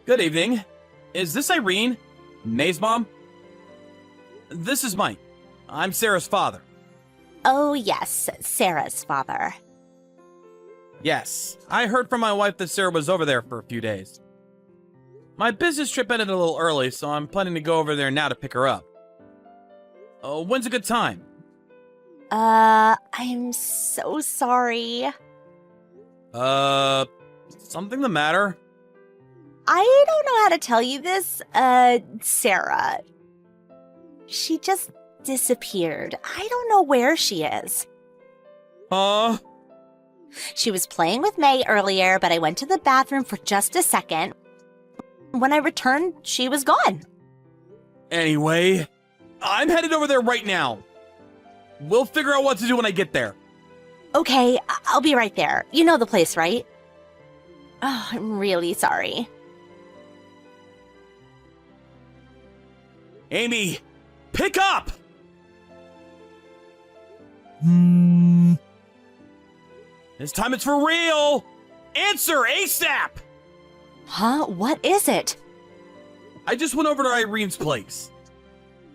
Good evening. Is this Irene? May's mom? This is Mike. I'm Sarah's father. Oh, yes, Sarah's father. Yes, I heard from my wife that Sarah was over there for a few days. My business trip ended a little early, so I'm planning to go over there now to pick her up. When's a good time? I'm so sorry. Something the matter? I don't know how to tell you this, Sarah. She just disappeared. I don't know where she is. Huh? She was playing with May earlier, but I went to the bathroom for just a second. When I returned, she was gone. Anyway, I'm headed over there right now. We'll figure out what to do when I get there. Okay, I'll be right there. You know the place, right? Oh, I'm really sorry. Amy, pick up! This time it's for real! Answer ASAP! Huh? What is it? I just went over to Irene's place.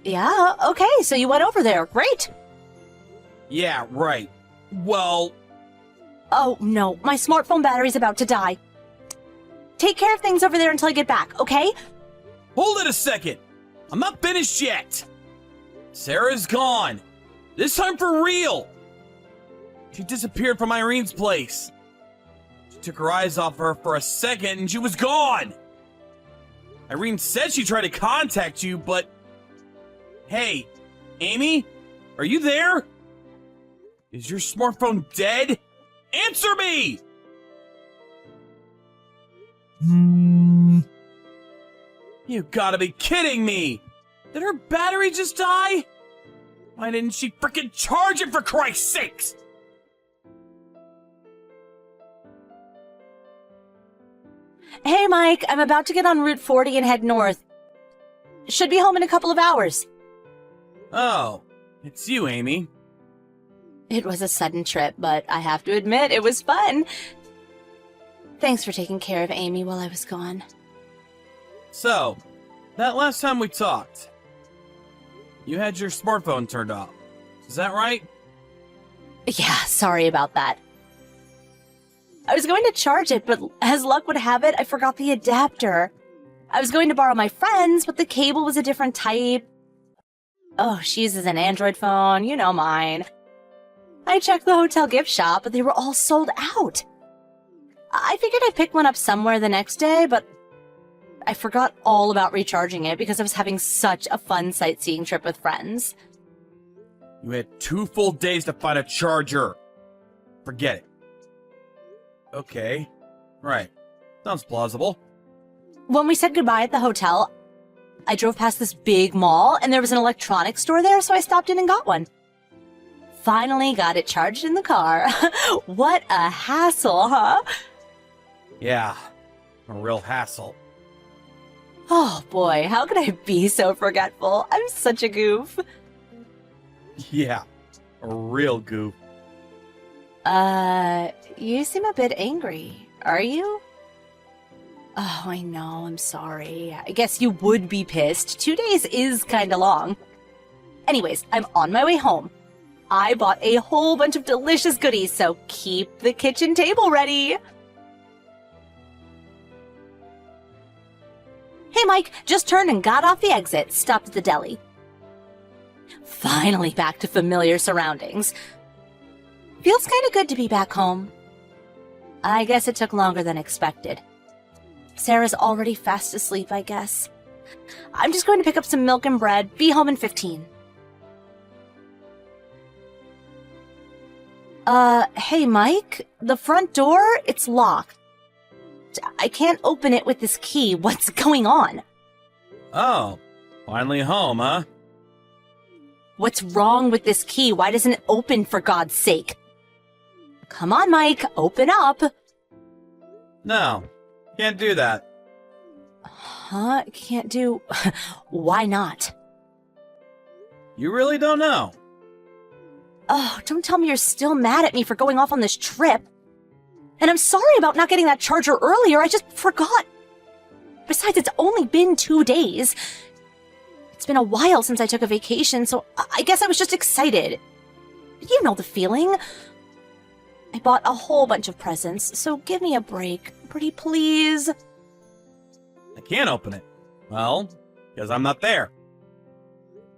Yeah, okay, so you went over there. Great. Yeah, right. Well, Oh, no, my smartphone battery's about to die. Take care of things over there until I get back, okay? hold it a second. I'm not finished yet. Sarah's gone. This time for real. She disappeared from Irene's place. She took her eyes off her for a second and she was gone. Irene said she tried to contact you, but... Hey, Amy, are you there? Is your smartphone dead? Answer me! You gotta be kidding me! Did her battery just die? Why didn't she frickin' charge it for Christ's sakes? Hey, Mike, I'm about to get on Route 40 and head north. Should be home in a couple of hours. Oh, it's you, Amy. It was a sudden trip, but I have to admit, it was fun. Thanks for taking care of Amy while I was gone. So, that last time we talked, you had your smartphone turned off. Is that right? Yeah, sorry about that. I was going to charge it, but as luck would have it, I forgot the adapter. I was going to borrow my friend's, but the cable was a different type. Oh, she uses an Android phone, you know mine. I checked the hotel gift shop, but they were all sold out. I figured I'd pick one up somewhere the next day, but I forgot all about recharging it because I was having such a fun sightseeing trip with friends. You had 2 full days to find a charger. Forget it. Okay. Right. Sounds plausible. When we said goodbye at the hotel, I drove past this big mall, and there was an electronics store there, so I stopped in and got one. Finally got it charged in the car. What a hassle, huh? Yeah. A real hassle. Oh boy, how could I be so forgetful? I'm such a goof. Yeah. A real goof. You seem a bit angry. Are you? Oh, I know, I'm sorry. I guess you would be pissed. 2 days is kinda long. Anyways, I'm on my way home. I bought a whole bunch of delicious goodies, so keep the kitchen table ready. Hey, Mike, just turned and got off the exit, stopped at the deli. Finally back to familiar surroundings. Feels kinda good to be back home. I guess it took longer than expected. Sarah's already fast asleep, I guess. I'm just going to pick up some milk and bread, be home in 15. Hey, Mike? The front door, it's locked. I can't open it with this key. What's going on? Oh. Finally home, huh? What's wrong with this key? Why doesn't it open, for God's sake? Come on, Mike, open up. No. Can't do that. Huh? Can't do... Why not? You really don't know. Oh, don't tell me you're still mad at me for going off on this trip. And I'm sorry about not getting that charger earlier, I just forgot. Besides, it's only been 2 days. It's been a while since I took a vacation, so I guess I was just excited. You know the feeling. I bought a whole bunch of presents, so give me a break. Pretty please. I can't open it. Well, because I'm not there.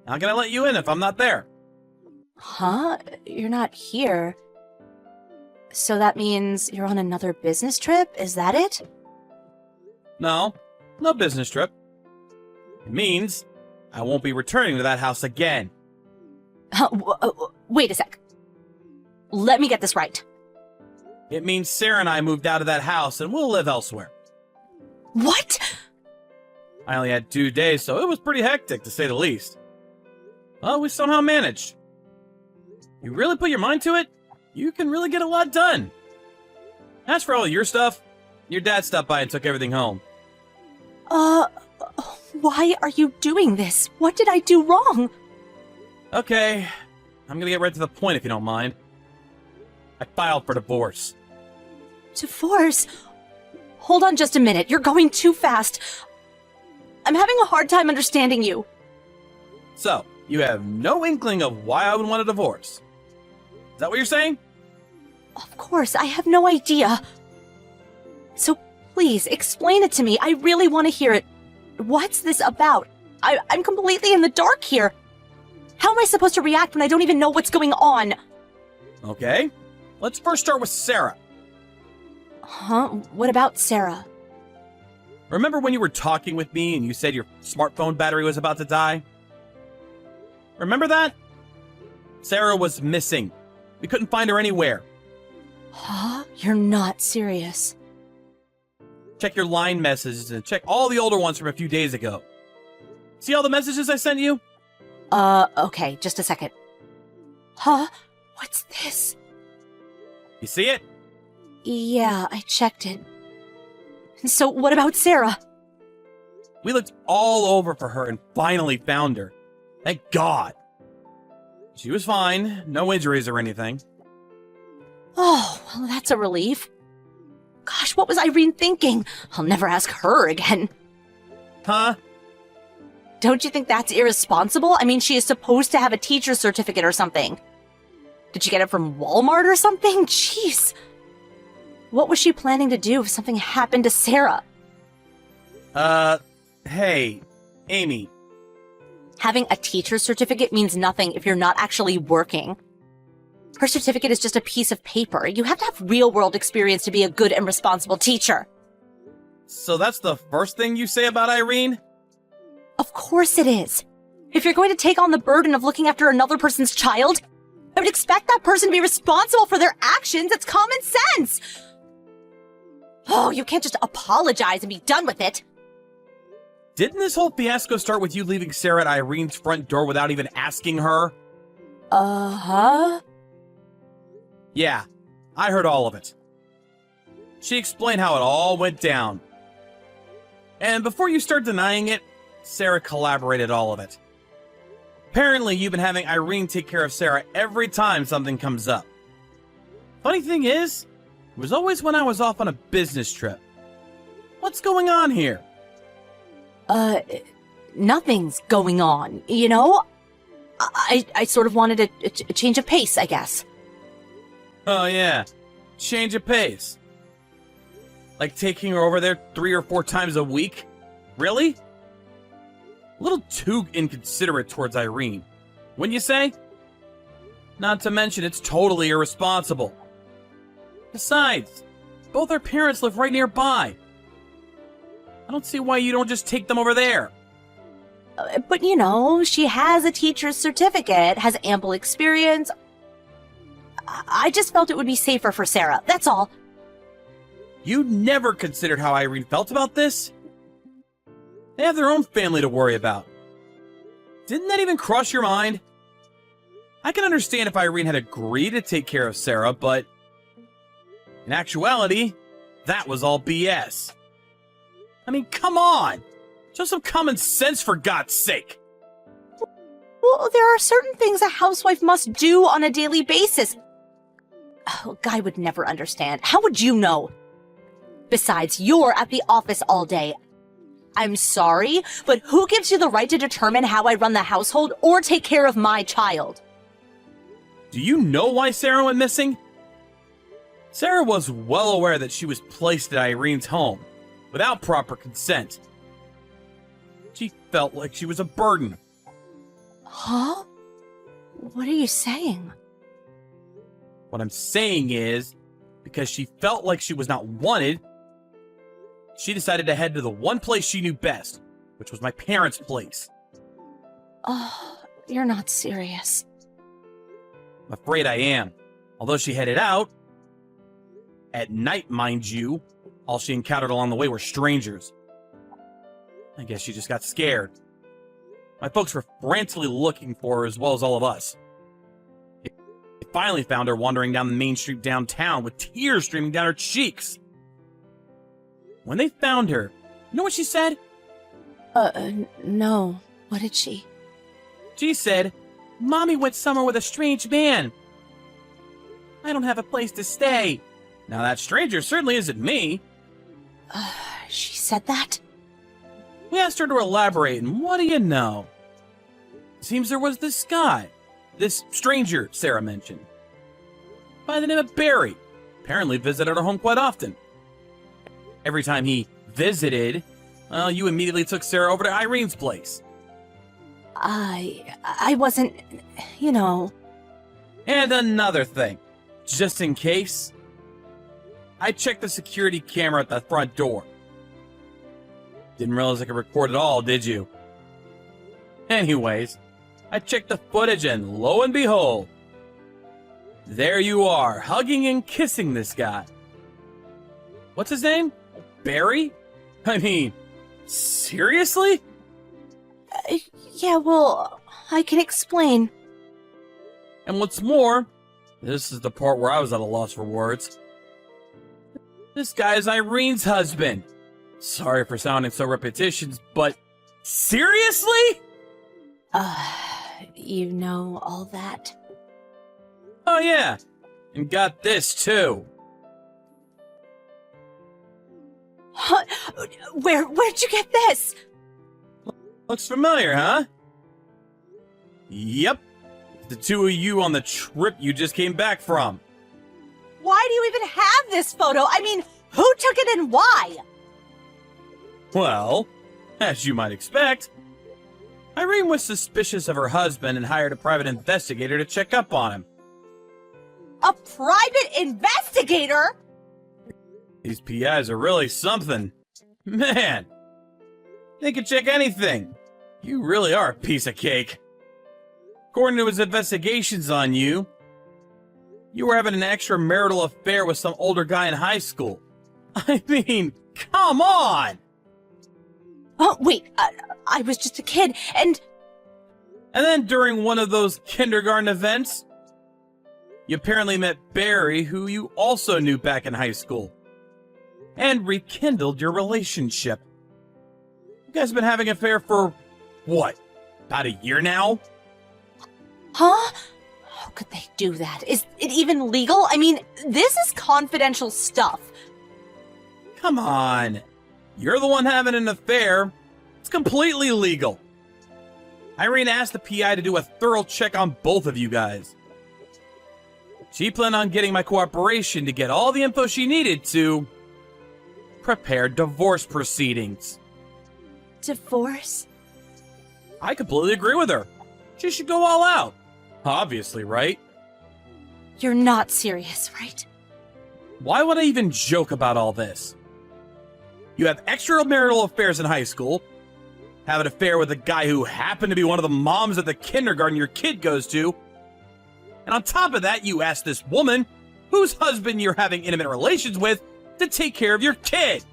How can I let you in if I'm not there? Huh? You're not here. So that means you're on another business trip? Is that it? No business trip. It means I won't be returning to that house again. Wait a sec. Let me get this right. It means Sarah and I moved out of that house and we'll live elsewhere. What? I only had 2 days, so it was pretty hectic, to say the least. Well, we somehow managed. You really put your mind to it, you can really get a lot done. As for all your stuff, your dad stopped by and took everything home. Why are you doing this? What did I do wrong? Okay, I'm gonna get right to the point if you don't mind. I filed for divorce. Divorce? Hold on just a minute. You're going too fast. I'm having a hard time understanding you. So, you have no inkling of why I would want a divorce. Is that what you're saying? Of course, I have no idea. So please, explain it to me. I really want to hear it. What's this about? I'm completely in the dark here. How am I supposed to react when I don't even know what's going on? Okay, let's first start with Sarah. Huh? What about Sarah? Remember when you were talking with me and you said your smartphone battery was about to die? Remember that? Sarah was missing. We couldn't find her anywhere. Huh? You're not serious. Check your line messages and check all the older ones from a few days ago. See all the messages I sent you? Okay, just a second. Huh? What's this? You see it? Yeah, I checked it. So what about Sarah? We looked all over for her and finally found her. Thank God. She was fine, no injuries or anything. Oh, well, that's a relief. Gosh, what was Irene thinking? I'll never ask her again. Huh? Don't you think that's irresponsible? I mean, she is supposed to have a teacher's certificate or something. Did she get it from Walmart or something? Jeez. What was she planning to do if something happened to Sarah? Hey, Amy. Having a teacher's certificate means nothing if you're not actually working. Her certificate is just a piece of paper. You have to have real-world experience to be a good and responsible teacher. So that's the first thing you say about Irene? Of course it is. If you're going to take on the burden of looking after another person's child, I would expect that person to be responsible for their actions. It's common sense. Oh, you can't just apologize and be done with it. Didn't this whole fiasco start with you leaving Sarah at Irene's front door without even asking her? Uh-huh. Yeah, I heard all of it. She explained how it all went down. And before you start denying it, Sarah collaborated all of it. Apparently, you've been having Irene take care of Sarah every time something comes up. Funny thing is, it was always when I was off on a business trip. What's going on here? Nothing's going on, you know? I sort of wanted a change of pace, I guess. Oh yeah, change of pace. Like taking her over there 3 or 4 times a week? Really? A little too inconsiderate towards Irene, wouldn't you say? Not to mention it's totally irresponsible. Besides, both her parents live right nearby. I don't see why you don't just take them over there. But you know, she has a teacher's certificate, has ample experience. I just felt it would be safer for Sarah, that's all. You never considered how Irene felt about this? They have their own family to worry about. Didn't that even cross your mind? I can understand if Irene had agreed to take care of Sarah, but in actuality, that was all BS. I mean, come on! Show some common sense for God's sake! Well, there are certain things a housewife must do on a daily basis. Oh, a guy would never understand. How would you know? Besides, you're at the office all day. I'm sorry, but who gives you the right to determine how I run the household or take care of my child? Do you know why Sarah went missing? Sarah was well aware that she was placed at Irene's home without proper consent. She felt like she was a burden. Huh? What are you saying? What I'm saying is, because she felt like she was not wanted, she decided to head to the one place she knew best, which was my parents' place. Oh, you're not serious. I'm afraid I am. Although she headed out, at night, mind you, all she encountered along the way were strangers. I guess she just got scared. My folks were frantically looking for her as well as all of us. They finally found her wandering down the main street downtown with tears streaming down her cheeks. When they found her, you know what she said? No. What did she? She said, "Mommy went somewhere with a strange man. I don't have a place to stay." Now that stranger certainly isn't me. She said that? We asked her to elaborate, and what do you know? Seems there was this guy, this stranger Sarah mentioned, by the name of Barry. Apparently visited our home quite often. Every time he visited, well, you immediately took Sarah over to Irene's place. I wasn't, you know. And another thing, just in case, I checked the security camera at the front door. Didn't realize I could record it all, did you? Anyways, I checked the footage and lo and behold, there you are, hugging and kissing this guy. What's his name? Barry? I mean, seriously? Yeah, well, I can explain. And what's more, this is the part where I was at a loss for words. This guy is Irene's husband. Sorry for sounding so repetitious, but seriously? You know all that? Oh yeah, and got this too. Huh? Where'd you get this? Looks familiar, huh? Yep, the two of you on the trip you just came back from. Why do you even have this photo? I mean, who took it and why? Well, as you might expect, Irene was suspicious of her husband and hired a private investigator to check up on him. A private investigator? These PIs are really something. Man, they can check anything. You really are a piece of cake. According to his investigations on you, you were having an extramarital affair with some older guy in high school. I mean, come on! Oh, wait, I was just a kid, and... And then during one of those kindergarten events, you apparently met Barry, who you also knew back in high school, and rekindled your relationship. You guys have been having an affair for, what, about a year now? Huh? How could they do that? Is it even legal? I mean, this is confidential stuff. Come on. You're the one having an affair. It's completely legal. Irene asked the PI to do a thorough check on both of you guys. She planned on getting my cooperation to get all the info she needed to prepare divorce proceedings. Divorce? I completely agree with her. She should go all out. Obviously, right? You're not serious, right? Why would I even joke about all this? You have extramarital affairs in high school, have an affair with a guy who happened to be one of the moms at the kindergarten your kid goes to, and on top of that, you ask this woman, whose husband you're having intimate relations with, to take care of your kid.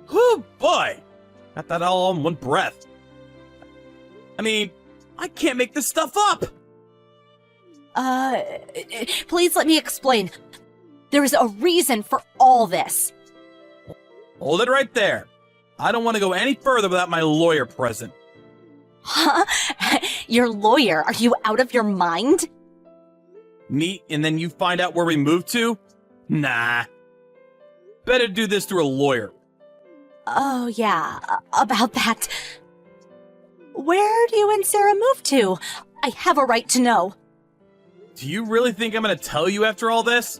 Oh boy, got that all in one breath. I mean, I can't make this stuff up. Please let me explain. There is a reason for all this. Hold it right there. I don't want to go any further without my lawyer present. Huh? Your lawyer? Are you out of your mind? Meet and then you find out where we moved to? Nah. Better do this through a lawyer. Oh, yeah, about that. Where do you and Sarah move to? I have a right to know. Do you really think I'm gonna tell you after all this?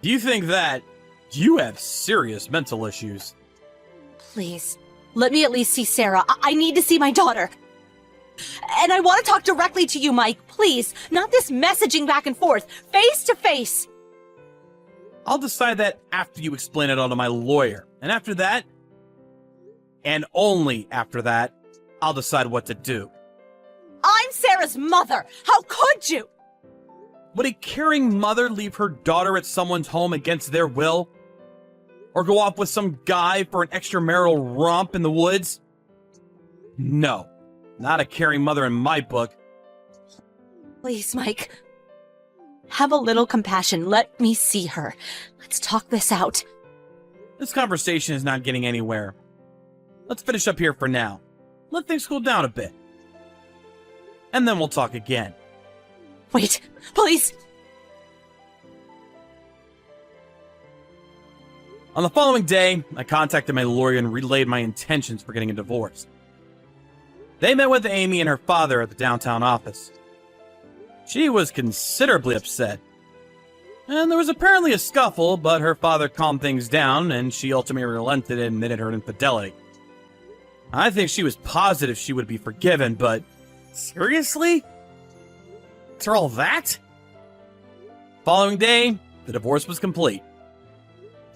Do you think that you have serious mental issues? Please, let me at least see Sarah. I need to see my daughter. And I want to talk directly to you, Mike. Please, not this messaging back and forth. Face to face. I'll decide that after you explain it all to my lawyer. And after that, and only after that, I'll decide what to do. I'm Sarah's mother. How could you? Would a caring mother leave her daughter at someone's home against their will? Or go off with some guy for an extramarital romp in the woods? No, not a caring mother in my book. Please, Mike. Have a little compassion. Let me see her. Let's talk this out. This conversation is not getting anywhere. Let's finish up here for now. Let things cool down a bit. And then we'll talk again. Wait, please. On the following day, I contacted my lawyer and relayed my intentions for getting a divorce. They met with Amy and her father at the downtown office. She was considerably upset. And there was apparently a scuffle, but her father calmed things down, and she ultimately relented and admitted her infidelity. I think she was positive she would be forgiven, but seriously? After all that? Following day, the divorce was complete.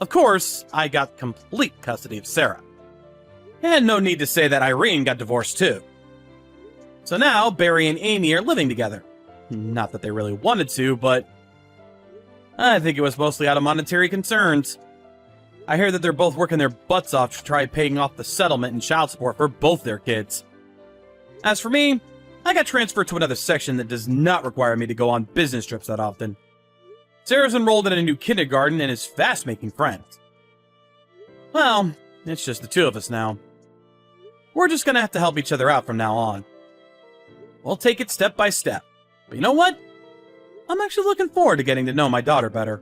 Of course, I got complete custody of Sarah. And no need to say that Irene got divorced too. So now, Barry and Amy are living together. Not that they really wanted to, but I think it was mostly out of monetary concerns. I hear that they're both working their butts off to try paying off the settlement and child support for both their kids. As for me, I got transferred to another section that does not require me to go on business trips that often. Sarah's enrolled in a new kindergarten and is fast making friends. Well, it's just the two of us now. We're just gonna have to help each other out from now on. We'll take it step by step. But you know what? I'm actually looking forward to getting to know my daughter better.